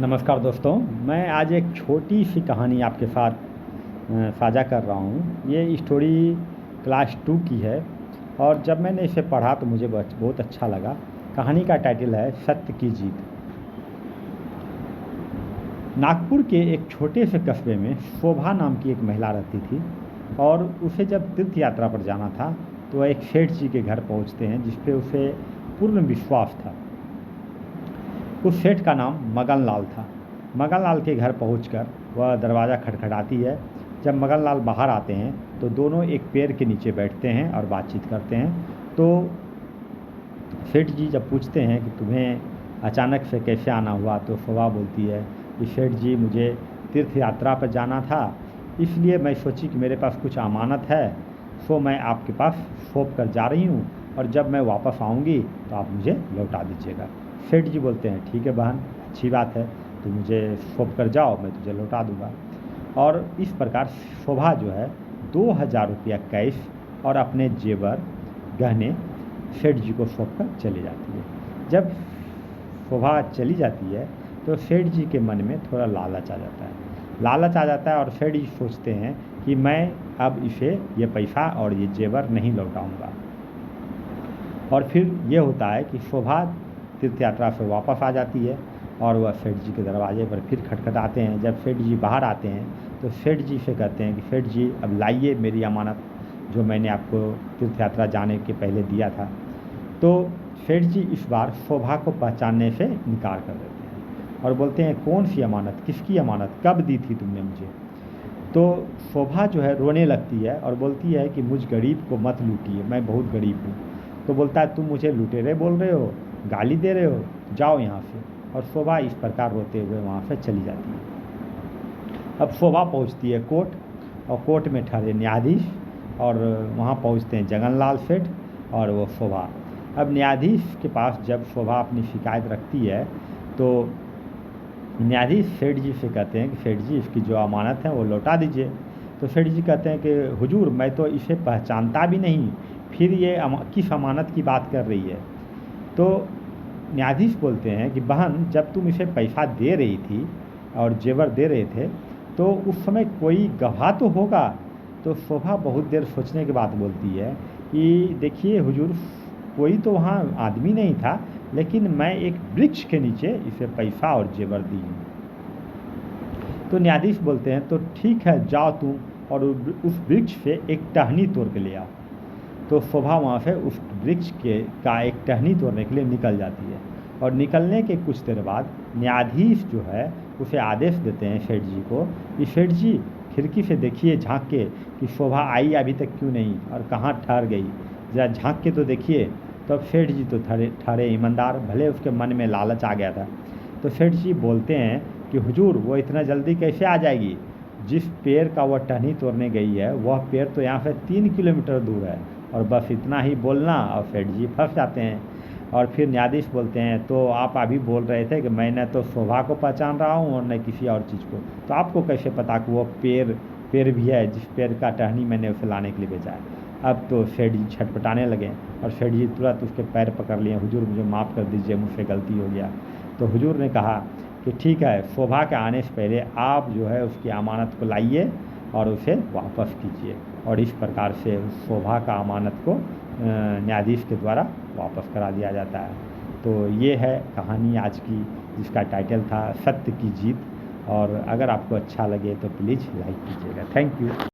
नमस्कार दोस्तों, मैं आज एक छोटी सी कहानी आपके साथ साझा कर रहा हूँ। ये स्टोरी क्लास 2 की है और जब मैंने इसे पढ़ा तो मुझे बहुत अच्छा लगा। कहानी का टाइटल है सत्य की जीत। नागपुर के एक छोटे से कस्बे में शोभा नाम की एक महिला रहती थी और उसे जब तीर्थ यात्रा पर जाना था तो वह एक सेठ जी के घर पहुँचते हैं जिस पे उसे पूर्ण विश्वास था। उस सेठ का नाम मगन लाल था। मगन लाल के घर पहुंचकर वह दरवाज़ा खटखटाती है। जब मगन लाल बाहर आते हैं तो दोनों एक पेड़ के नीचे बैठते हैं और बातचीत करते हैं। तो सेठ जी जब पूछते हैं कि तुम्हें अचानक से कैसे आना हुआ, तो शोभा बोलती है कि सेठ जी, मुझे तीर्थ यात्रा पर जाना था, इसलिए मैं सोची कि मेरे पास कुछ अमानत है, सो मैं आपके पास सौंप कर जा रही हूँ और जब मैं वापस आऊँगी तो आप मुझे लौटा दीजिएगा। सेठ जी बोलते हैं ठीक है बहन, अच्छी बात है, तो मुझे सौंप कर जाओ, मैं तुझे लौटा दूँगा। और इस प्रकार शोभा जो है 2000 रुपया कैश और अपने जेवर गहने सेठ जी को सौंप कर चली जाती है। जब शोभा चली जाती है तो सेठ जी के मन में थोड़ा लालच आ जाता है और सेठ जी सोचते हैं कि मैं अब इसे ये पैसा और ये जेवर नहीं लौटाऊंगा। और फिर ये होता है कि शोभा तीर्थ यात्रा से वापस आ जाती है और वह सेठ जी के दरवाजे पर फिर खटखटाते हैं। जब सेठ जी बाहर आते हैं तो सेठ जी से कहते हैं कि सेठ जी, अब लाइए मेरी अमानत जो मैंने आपको तीर्थ यात्रा जाने के पहले दिया था। तो सेठ जी इस बार शोभा को पहचानने से इनकार कर देते हैं और बोलते हैं कौन सी अमानत, किसकी अमानत, कब दी थी तुमने मुझे। तो शोभा जो है रोने लगती है और बोलती है कि मुझ गरीब को मत लूटिए, मैं बहुत गरीब हूँ। तो बोलता है तुम मुझे लुटेरे बोल रहे हो, गाली दे रहे हो, जाओ यहाँ से। और शोभा इस प्रकार रोते हुए वहाँ से चली जाती है। अब शोभा पहुँचती है कोर्ट और कोर्ट में ठहरे न्यायाधीश और वहाँ पहुँचते हैं जगनलाल सेठ और वो शोभा। अब न्यायाधीश के पास जब शोभा अपनी शिकायत रखती है तो न्यायाधीश सेठ जी से कहते हैं कि सेठ जी, इसकी जो अमानत है वो लौटा दीजिए। तो सेठ जी कहते हैं कि हुजूर, मैं तो इसे पहचानता भी नहीं, फिर ये किस अमानत की बात कर रही है। तो न्यायाधीश बोलते हैं कि बहन, जब तुम इसे पैसा दे रही थी और जेवर दे रहे थे तो उस समय कोई गवाह तो होगा। तो शोभा बहुत देर सोचने के बाद बोलती है कि देखिए हुजूर, कोई तो वहाँ आदमी नहीं था, लेकिन मैं एक वृक्ष के नीचे इसे पैसा और जेवर दी हूँ। तो न्यायाधीश बोलते हैं तो ठीक है, जाओ तुम और उस वृक्ष से एक टहनी तोड़ के ले आओ। तो शोभा वहाँ से उस वृक्ष का एक टहनी तोड़ने के लिए निकल जाती है और निकलने के कुछ देर बाद न्यायाधीश जो है उसे आदेश देते हैं सेठ जी को कि सेठ जी, खिड़की से देखिए झांक के कि शोभा आई अभी तक क्यों नहीं और कहाँ ठहर गई, जरा झांक के तो देखिए। तो अब सेठ जी तो ठहरे ईमानदार, भले उसके मन में लालच आ गया था। तो सेठ जी बोलते हैं कि हुजूर, वो इतना जल्दी कैसे आ जाएगी, जिस पेड़ का वह टहनी तोड़ने गई है वह पेड़ तो यहाँ से 3 किलोमीटर दूर है। और बस इतना ही बोलना और सेठ जी फंस जाते हैं। और फिर न्यायाधीश बोलते हैं तो आप अभी बोल रहे थे कि मैं न तो शोभा को पहचान रहा हूँ और न किसी और चीज़ को, तो आपको कैसे पता कि वो पेड़ भी है जिस पेड़ का टहनी मैंने उसे लाने के लिए भेजा है। अब तो सेठ जी छटपटाने लगे और सेठ जी तुरंत उसके पैर पकड़ लिए, हुजूर मुझे माफ़ कर दीजिए, मुझसे गलती हो गया। तो हुजूर ने कहा कि ठीक है, शोभा के आने से पहले आप जो है उसकी अमानत को लाइए और उसे वापस कीजिए। और इस प्रकार से शोभा का अमानत को न्यायाधीश के द्वारा वापस करा दिया जाता है। तो ये है कहानी आज की, जिसका टाइटल था सत्य की जीत। और अगर आपको अच्छा लगे तो प्लीज़ लाइक कीजिएगा। Thank you.